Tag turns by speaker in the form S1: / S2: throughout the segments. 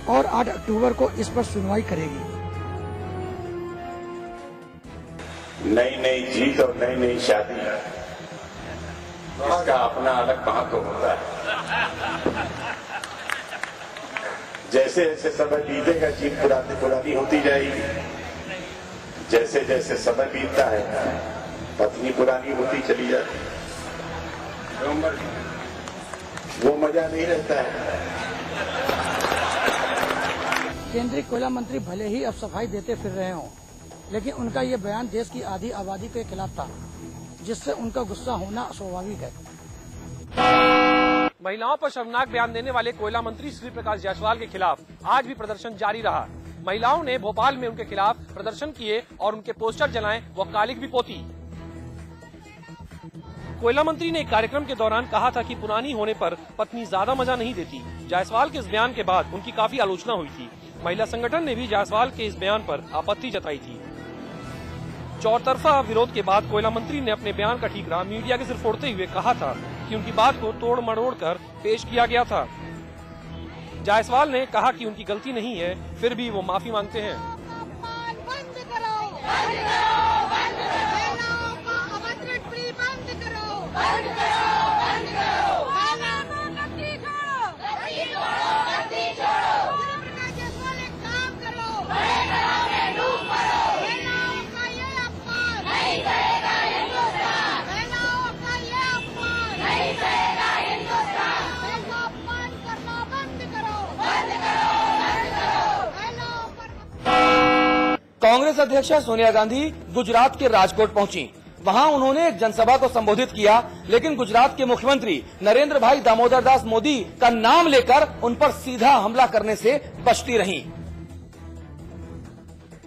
S1: और 8 अक्टूबर को इस पर सुनवाई करेगी।
S2: नई नई जीत और नई नई शादी, इसका अपना अलग महत्व होता है। जैसे जैसे समय बीतेगा जीत पुरानी होती जाएगी, जैसे जैसे समय बीतता है पत्नी पुरानी होती चली जाती है, वो मजा नहीं रहता है।
S1: केंद्रीय कोयला मंत्री भले ही अब सफाई देते फिर रहे हों, लेकिन उनका ये बयान देश की आधी आबादी के खिलाफ था, जिससे उनका गुस्सा होना स्वाभाविक है।
S3: महिलाओं पर शर्मनाक बयान देने वाले कोयला मंत्री श्री प्रकाश जायसवाल के खिलाफ आज भी प्रदर्शन जारी रहा। महिलाओं ने भोपाल में उनके खिलाफ प्रदर्शन किए और उनके पोस्टर जलाए व कालिख भी पोती। कोयला मंत्री ने एक कार्यक्रम के दौरान कहा था कि पुरानी होने पर पत्नी ज्यादा मजा नहीं देती। जायसवाल के इस बयान के बाद उनकी काफी आलोचना हुई थी। महिला संगठन ने भी जायसवाल के इस बयान पर आपत्ति जताई थी। चौतरफा विरोध के बाद कोयला मंत्री ने अपने बयान का ठीकरा मीडिया के सिर फोड़ते हुए कहा था कि उनकी बात को तोड़ मरोड़ कर पेश किया गया था। जायसवाल ने कहा कि उनकी गलती नहीं है, फिर भी वो माफी मांगते हैं।
S4: कांग्रेस अध्यक्ष सोनिया गांधी गुजरात के राजकोट पहुंची। वहां उन्होंने एक जनसभा को संबोधित किया, लेकिन गुजरात के मुख्यमंत्री नरेंद्र भाई दामोदर दास मोदी का नाम लेकर उन पर सीधा हमला करने से बचती रहीं।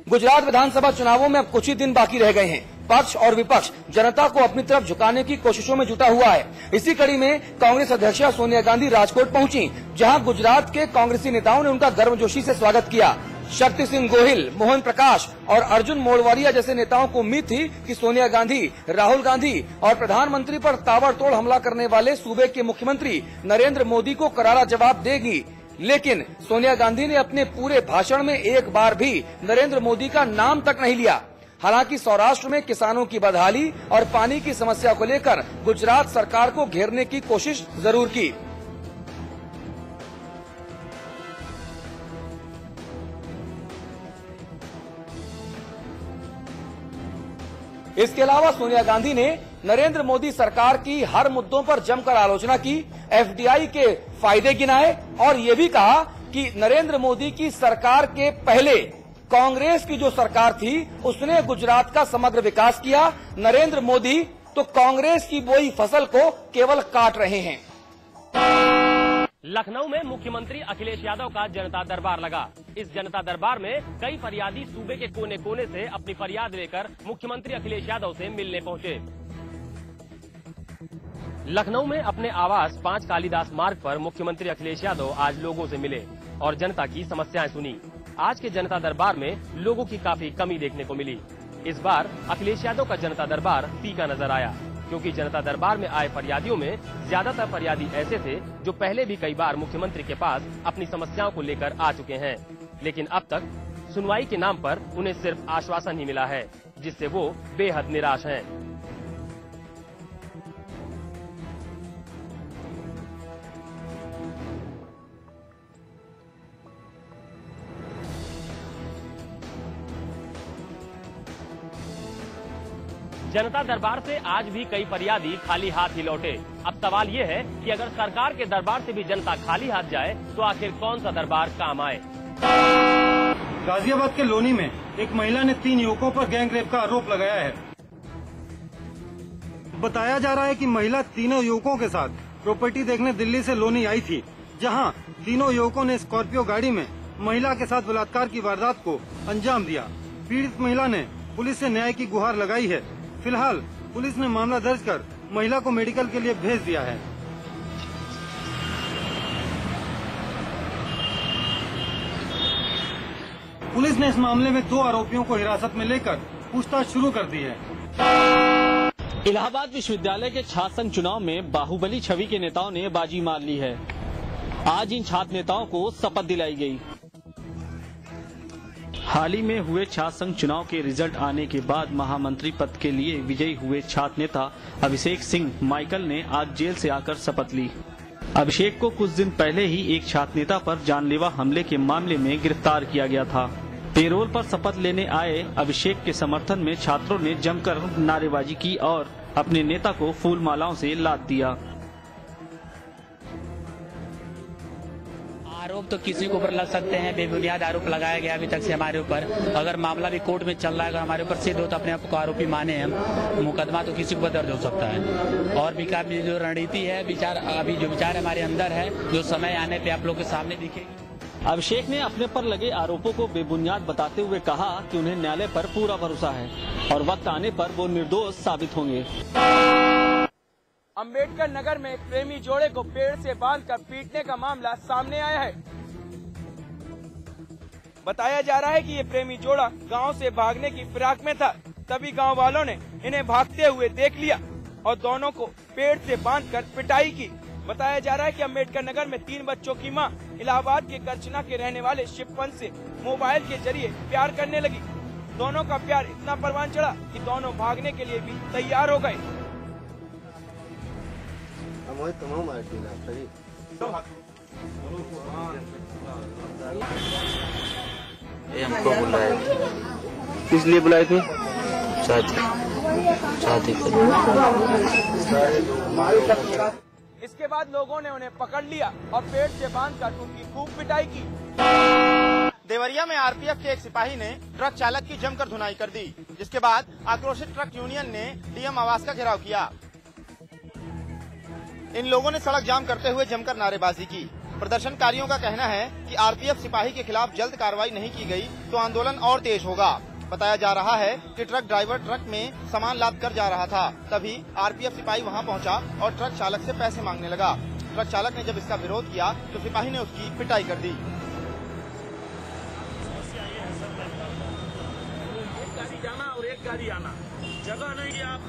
S4: गुजरात विधानसभा चुनावों में अब कुछ ही दिन बाकी रह गए हैं। पक्ष और विपक्ष जनता को अपनी तरफ झुकाने की कोशिशों में जुटा हुआ है। इसी कड़ी में कांग्रेस अध्यक्ष सोनिया गांधी राजकोट पहुंची, जहां गुजरात के कांग्रेसी नेताओं ने उनका गर्मजोशी से स्वागत किया। शक्ति सिंह गोहिल, मोहन प्रकाश और अर्जुन मोड़वारिया जैसे नेताओं को उम्मीद थी कि सोनिया गांधी, राहुल गांधी और प्रधानमंत्री पर ताबड़तोड़ हमला करने वाले सूबे के मुख्यमंत्री नरेंद्र मोदी को करारा जवाब देगी, लेकिन सोनिया गांधी ने अपने पूरे भाषण में एक बार भी नरेंद्र मोदी का नाम तक नहीं लिया। हालांकि सौराष्ट्र में किसानों की बदहाली और पानी की समस्या को लेकर गुजरात सरकार को घेरने की कोशिश जरूर की। इसके अलावा सोनिया गांधी ने नरेंद्र मोदी सरकार की हर मुद्दों पर जमकर आलोचना की, एफडीआई के फायदे गिनाए और ये भी कहा कि नरेंद्र मोदी की सरकार के पहले कांग्रेस की जो सरकार थी उसने गुजरात का समग्र विकास किया। नरेंद्र मोदी तो कांग्रेस की बोई फसल को केवल काट रहे हैं।
S3: लखनऊ में मुख्यमंत्री अखिलेश यादव का जनता दरबार लगा। इस जनता दरबार में कई फरियादी सूबे के कोने कोने से अपनी फरियाद लेकर मुख्यमंत्री अखिलेश यादव से मिलने पहुंचे। लखनऊ में अपने आवास 5 कालीदास मार्ग पर मुख्यमंत्री अखिलेश यादव आज लोगों से मिले और जनता की समस्याएं सुनी। आज के जनता दरबार में लोगों की काफी कमी देखने को मिली। इस बार अखिलेश यादव का जनता दरबार फीका नजर आया, क्योंकि जनता दरबार में आए फरियादियों में ज्यादातर फरियादी ऐसे थे जो पहले भी कई बार मुख्यमंत्री के पास अपनी समस्याओं को लेकर आ चुके हैं, लेकिन अब तक सुनवाई के नाम पर उन्हें सिर्फ आश्वासन ही मिला है, जिससे वो बेहद निराश हैं। जनता दरबार से आज भी कई फरियादी खाली हाथ ही लौटे। अब सवाल ये है कि अगर सरकार के दरबार से भी जनता खाली हाथ जाए तो आखिर कौन सा दरबार काम आए।
S5: गाजियाबाद के लोनी में एक महिला ने 3 युवकों पर गैंग रेप का आरोप लगाया है। बताया जा रहा है कि महिला तीनों युवकों के साथ प्रॉपर्टी देखने दिल्ली से लोनी आई थी, जहां तीनों युवकों ने स्कॉर्पियो गाड़ी में महिला के साथ बलात्कार की वारदात को अंजाम दिया। पीड़ित महिला ने पुलिस से न्याय की गुहार लगाई है। फिलहाल पुलिस ने मामला दर्ज कर महिला को मेडिकल के लिए भेज दिया है। पुलिस ने इस मामले में 2 आरोपियों को हिरासत में लेकर पूछताछ शुरू कर दी है।
S6: इलाहाबाद विश्वविद्यालय के छात्र संघ चुनाव में बाहुबली छवि के नेताओं ने बाजी मार ली है। आज इन छात्र नेताओं को शपथ दिलाई गई। हाल ही में हुए छात्र संघ चुनाव के रिजल्ट आने के बाद महामंत्री पद के लिए विजयी हुए छात्र नेता अभिषेक सिंह माइकल ने आज जेल से आकर शपथ ली। अभिषेक को कुछ दिन पहले ही एक छात्र नेता पर जानलेवा हमले के मामले में गिरफ्तार किया गया था। पेरोल पर शपथ लेने आए अभिषेक के समर्थन में छात्रों ने जमकर नारेबाजी की और अपने नेता को फूल मालाओं से लाद दिया।
S7: आरोप तो किसी के ऊपर लग सकते हैं, बेबुनियाद आरोप लगाया गया अभी तक से हमारे ऊपर। अगर मामला भी कोर्ट में चल रहा है, अगर हमारे ऊपर सिद्ध हो तो अपने आप को आरोपी माने हम, मुकदमा तो किसी के ऊपर दर्ज हो सकता है। और विकास की जो रणनीति है, अभी जो विचार हमारे अंदर है, जो समय आने पे आप लोग के सामने दिखेगी।
S6: अभिषेक ने अपने पर लगे आरोपों को बेबुनियाद बताते हुए कहा कि उन्हें न्यायालय पर पूरा भरोसा है और वक्त आने पर वो निर्दोष साबित होंगे।
S8: अंबेडकर नगर में एक प्रेमी जोड़े को पेड़ से बांधकर पीटने का मामला सामने आया है। बताया जा रहा है कि ये प्रेमी जोड़ा गांव से भागने की फिराक में था। तभी गांव वालों ने इन्हें भागते हुए देख लिया और दोनों को पेड़ से बांधकर पिटाई की। बताया जा रहा है कि अंबेडकर नगर में 3 बच्चों की मां इलाहाबाद के करचना के रहने वाले शिवपंत से मोबाइल के जरिए प्यार करने लगी। दोनों का प्यार इतना परवान चढ़ा कि दोनों भागने के लिए भी तैयार हो गए।
S9: हमको बुलाए, किस लिए बुलाए थे? शादी
S8: इसके बाद लोगों ने उन्हें पकड़ लिया और पेड़ से बांधकर उनकी खूब पिटाई की। देवरिया में आरपीएफ के एक सिपाही ने ट्रक चालक की जमकर धुनाई कर दी, जिसके बाद आक्रोशित ट्रक यूनियन ने डीएम आवास का घेराव किया। इन लोगों ने सड़क जाम करते हुए जमकर नारेबाजी की। प्रदर्शनकारियों का कहना है कि आरपीएफ सिपाही के खिलाफ जल्द कार्रवाई नहीं की गई तो आंदोलन और तेज होगा। बताया जा रहा है कि ट्रक ड्राइवर ट्रक में सामान लाद कर जा रहा था, तभी आरपीएफ सिपाही वहां पहुंचा और ट्रक चालक से पैसे मांगने लगा। ट्रक चालक ने जब इसका विरोध किया तो सिपाही ने उसकी पिटाई कर दी।
S10: एक गाड़ी जाना और एक गाड़ी आना, जगह नहीं। आप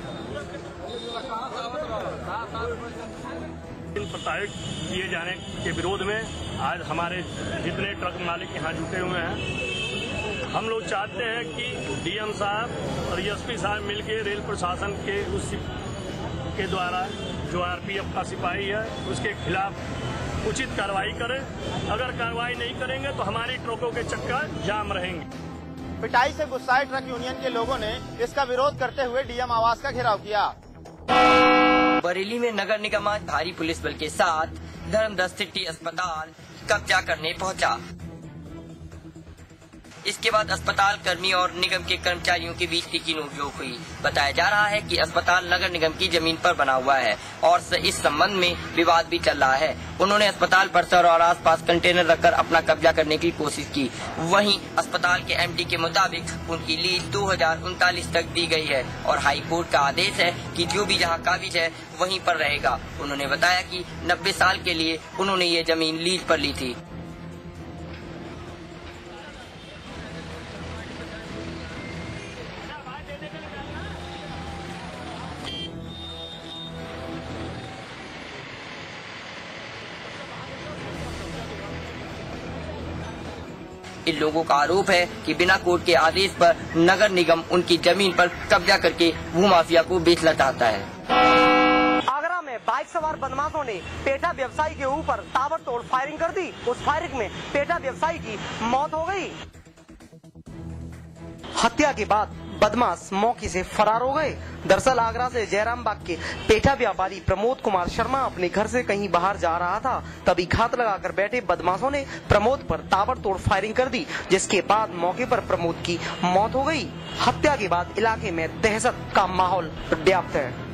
S10: प्रताड़ित किए जाने के विरोध में आज हमारे जितने ट्रक मालिक यहाँ जुटे हुए हैं, हम लोग चाहते हैं कि डीएम साहब और एसपी साहब मिलकर रेल प्रशासन के द्वारा जो आरपीएफ का सिपाही है उसके खिलाफ उचित कार्रवाई करें। अगर कार्रवाई नहीं करेंगे तो हमारी ट्रकों के चक्कर जाम रहेंगे।
S8: पिटाई से गुस्साए ट्रक यूनियन के लोगों ने इसका विरोध करते हुए डीएम आवास का घेराव किया।
S11: बरेली में नगर निगम आज भारी पुलिस बल के साथ धर्मदस्त सिटी अस्पताल कब्जा करने पहुंचा। इसके बाद अस्पताल कर्मी और निगम के कर्मचारियों के बीच तीखी नोकझोंक हुई। बताया जा रहा है कि अस्पताल नगर निगम की जमीन पर बना हुआ है और इस संबंध में विवाद भी चल रहा है। उन्होंने अस्पताल परिसर और आसपास कंटेनर रखकर अपना कब्जा करने की कोशिश की। वहीं अस्पताल के एमडी के मुताबिक उनकी लीज 2039 तक दी गई है और हाई कोर्ट का आदेश है कि जो भी जहां काबिज है वहीं पर रहेगा। उन्होंने बताया कि 90 साल के लिए उन्होंने ये जमीन लीज पर ली थी। इन लोगों का आरोप है कि बिना कोर्ट के आदेश पर नगर निगम उनकी जमीन पर कब्जा करके भूमाफिया को बेचना चाहता है।
S12: आगरा में बाइक सवार बदमाशों ने पेटा व्यवसायी के ऊपर ताबड़तोड़ फायरिंग कर दी। उस फायरिंग में पेटा व्यवसायी की मौत हो गई। हत्या के बाद बदमाश मौके से फरार हो गए। दरअसल आगरा से जयराम बाग के पेठा व्यापारी प्रमोद कुमार शर्मा अपने घर से कहीं बाहर जा रहा था, तभी घात लगाकर बैठे बदमाशों ने प्रमोद पर ताबड़तोड़ फायरिंग कर दी, जिसके बाद मौके पर प्रमोद की मौत हो गई। हत्या के बाद इलाके में दहशत का माहौल व्याप्त है।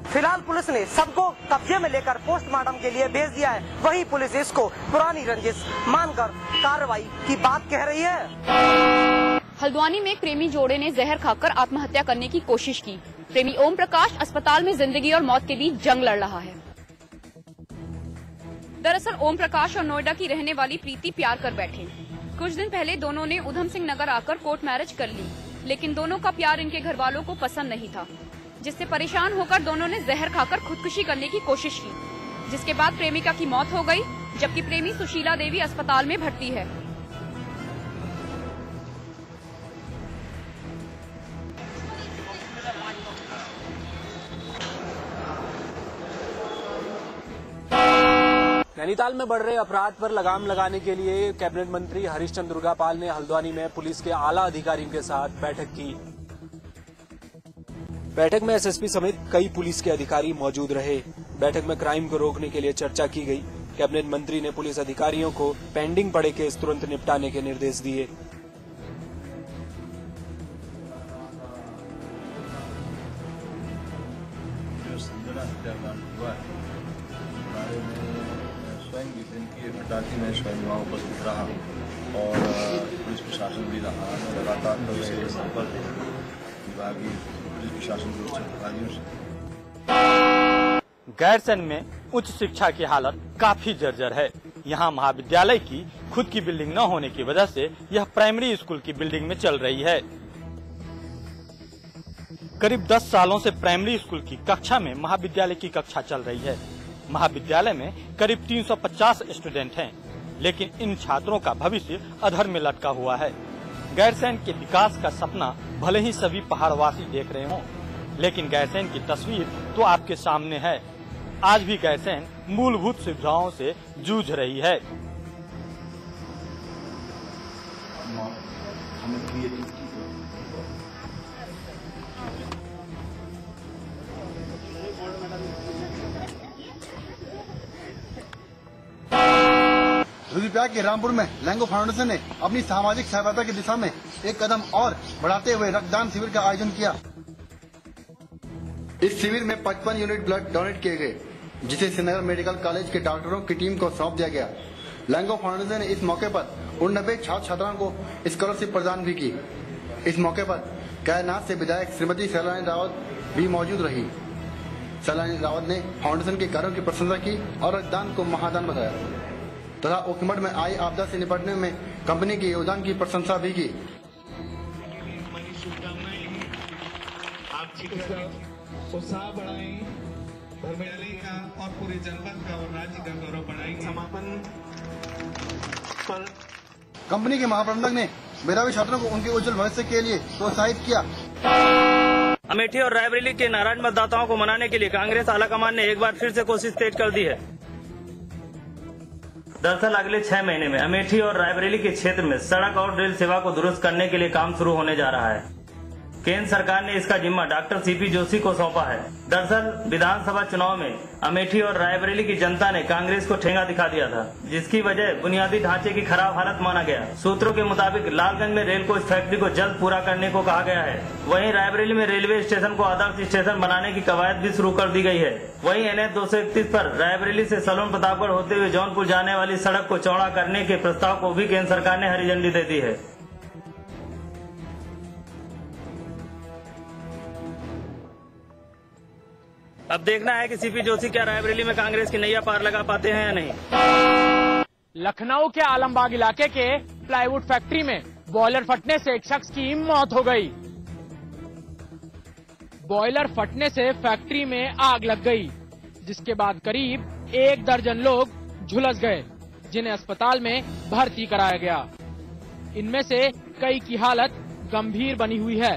S12: फिलहाल पुलिस ने सबको कब्जे में लेकर पोस्टमार्टम के लिए भेज दिया है। वहीं पुलिस इसको पुरानी रंजिश मानकर कार्रवाई की बात कह रही है।
S13: हल्द्वानी में एक प्रेमी जोड़े ने जहर खाकर आत्महत्या करने की कोशिश की। प्रेमी ओम प्रकाश अस्पताल में जिंदगी और मौत के बीच जंग लड़ रहा है। दरअसल ओम प्रकाश और नोएडा की रहने वाली प्रीति प्यार कर बैठे। कुछ दिन पहले दोनों ने उधम सिंह नगर आकर कोर्ट मैरिज कर ली, लेकिन दोनों का प्यार इनके घर वालों को पसंद नहीं था। जिससे परेशान होकर दोनों ने जहर खाकर खुदकुशी करने की कोशिश की, जिसके बाद प्रेमिका की मौत हो गई, जबकि प्रेमी सुशीला देवी अस्पताल में भर्ती है।
S14: नैनीताल में बढ़ रहे अपराध पर लगाम लगाने के लिए कैबिनेट मंत्री हरीश चंद्र दुर्गापाल ने हल्द्वानी में पुलिस के आला अधिकारियों के साथ बैठक की। बैठक में एसएसपी समेत कई पुलिस के अधिकारी मौजूद रहे। बैठक में क्राइम को रोकने के लिए चर्चा की गई। कैबिनेट मंत्री ने पुलिस अधिकारियों को पेंडिंग पड़े केस तुरंत निपटाने के निर्देश दिए।
S15: घटाती में स्वयं वहाँ उपस्थित रहा और पुलिस प्रशासन भी रहा। लगातार संपर्क विभागीय पुलिस प्रशासन के उच्च अधिकारियों से।
S16: गैरसैंण में उच्च शिक्षा की हालत काफी जर्जर है। यहाँ महाविद्यालय की खुद की बिल्डिंग न होने की वजह से यह प्राइमरी स्कूल की बिल्डिंग में चल रही है। करीब 10 सालों से प्राइमरी स्कूल की कक्षा में महाविद्यालय की कक्षा चल रही है। महाविद्यालय में करीब 350 स्टूडेंट हैं, लेकिन इन छात्रों का भविष्य अधर में लटका हुआ है। गैरसैंण के विकास का सपना भले ही सभी पहाड़वासी देख रहे हों, लेकिन गैरसैंण की तस्वीर तो आपके सामने है। आज भी गैरसैंण मूलभूत सुविधाओं से जूझ रही है।
S17: रुद्रप्रयाग के रामपुर में लैंगो फाउंडेशन ने अपनी सामाजिक सहायता की दिशा में एक कदम और बढ़ाते हुए रक्तदान शिविर का आयोजन किया। इस शिविर में 55 यूनिट ब्लड डोनेट किए गए, जिसे श्रीनगर मेडिकल कॉलेज के डॉक्टरों की टीम को सौंप दिया गया। लैंगो फाउंडेशन ने इस मौके पर 89 छात्र छात्राओं को स्कॉलरशिप प्रदान भी की। इस मौके पर कैलाश से विधायक श्रीमती सैलानी रावत भी मौजूद रही। सैलानी रावत ने फाउंडेशन के कार्यों की प्रशंसा की और रक्तदान को महादान बताया तथा ओखीमठ में आई आपदा से निपटने में कंपनी के योगदान की प्रशंसा भी की।
S18: उत्साह बढ़ाएं, धर्मशाला का और पूरे जनपद का और राज्य का गौरव बढ़ाएंगे। समापन पर
S17: कंपनी के महाप्रबंधक ने मेधावी छात्रों को उनके उज्जवल भविष्य के लिए प्रोत्साहित किया।
S16: अमेठी और रायबरेली के नाराज मतदाताओं को मनाने के लिए कांग्रेस आलाकमान ने एक बार फिर से कोशिश तेज कर दी है। दरअसल अगले 6 महीने में अमेठी और रायबरेली के क्षेत्र में सड़क और रेल सेवा को दुरुस्त करने के लिए काम शुरू होने जा रहा है। केंद्र सरकार ने इसका जिम्मा डॉक्टर सीपी जोशी को सौंपा है। दरअसल विधानसभा चुनाव में अमेठी और रायबरेली की जनता ने कांग्रेस को ठेंगा दिखा दिया था, जिसकी वजह बुनियादी ढांचे की खराब हालत माना गया। सूत्रों के मुताबिक लालगंज में रेल कोच फैक्ट्री को जल्द पूरा करने को कहा गया है। वहीं रायबरेली में रेलवे स्टेशन को आदर्श स्टेशन बनाने की कवायद भी शुरू कर दी गई है। वहीं NH 231 पर रायबरेली से सलोन प्रतापगढ़ होते हुए जौनपुर जाने वाली सड़क को चौड़ा करने के प्रस्ताव को भी केंद्र सरकार ने हरी झंडी दे दी है। अब देखना है कि सीपी जोशी क्या रायबरेली में कांग्रेस की नैया पार लगा पाते हैं या नहीं।
S19: लखनऊ के आलमबाग इलाके के प्लाईवुड फैक्ट्री में बॉयलर फटने से एक शख्स की मौत हो गई। बॉयलर फटने से फैक्ट्री में आग लग गई, जिसके बाद करीब 1 दर्जन लोग झुलस गए, जिन्हें अस्पताल में भर्ती कराया गया। इनमें से कई की हालत गंभीर बनी हुई है।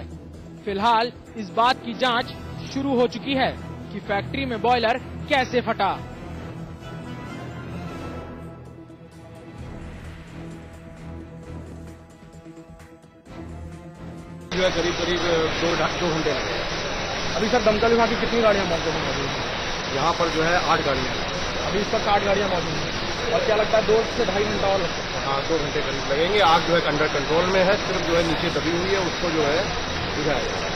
S19: फिलहाल इस बात की जांच शुरू हो चुकी है कि फैक्ट्री में बॉयलर कैसे फटा।
S20: जो है करीब 2 घंटे लगे। अभी सर दमकल विभाग की कितनी गाड़ियां मौके पर मौजूद हैं? यहाँ पर जो है 8 गाड़ियां। अभी इस वक्त 8 गाड़ियां मौजूद हैं और क्या लगता है 2 से 2.5 घंटा और लगता है? हाँ 2 घंटे करीब लगेंगे। आग जो है अंडर कंट्रोल में है, सिर्फ जो है नीचे दबी हुई है, उसको जो है बुझाया जाएगा।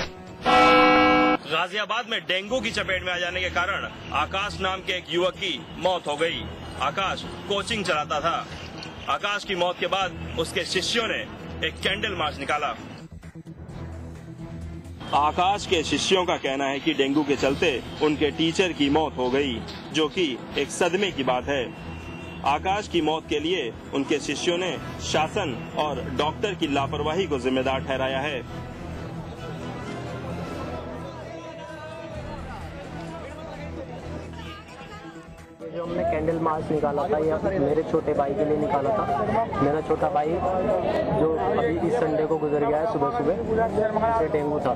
S10: गाजियाबाद में डेंगू की चपेट में आ जाने के कारण आकाश नाम के एक युवक की मौत हो गई। आकाश कोचिंग चलाता था। आकाश की मौत के बाद उसके शिष्यों ने एक कैंडल मार्च निकाला। आकाश के शिष्यों का कहना है कि डेंगू के चलते उनके टीचर की मौत हो गई, जो कि एक सदमे की बात है। आकाश की मौत के लिए उनके शिष्यों ने शासन और डॉक्टर की लापरवाही को जिम्मेदार ठहराया है।
S21: जो हमने कैंडल मार्च निकाला था, ये मेरे छोटे भाई के लिए निकाला था। मेरा छोटा भाई जो अभी इस संडे को गुजर गया है, सुबह सुबह से डेंगू था।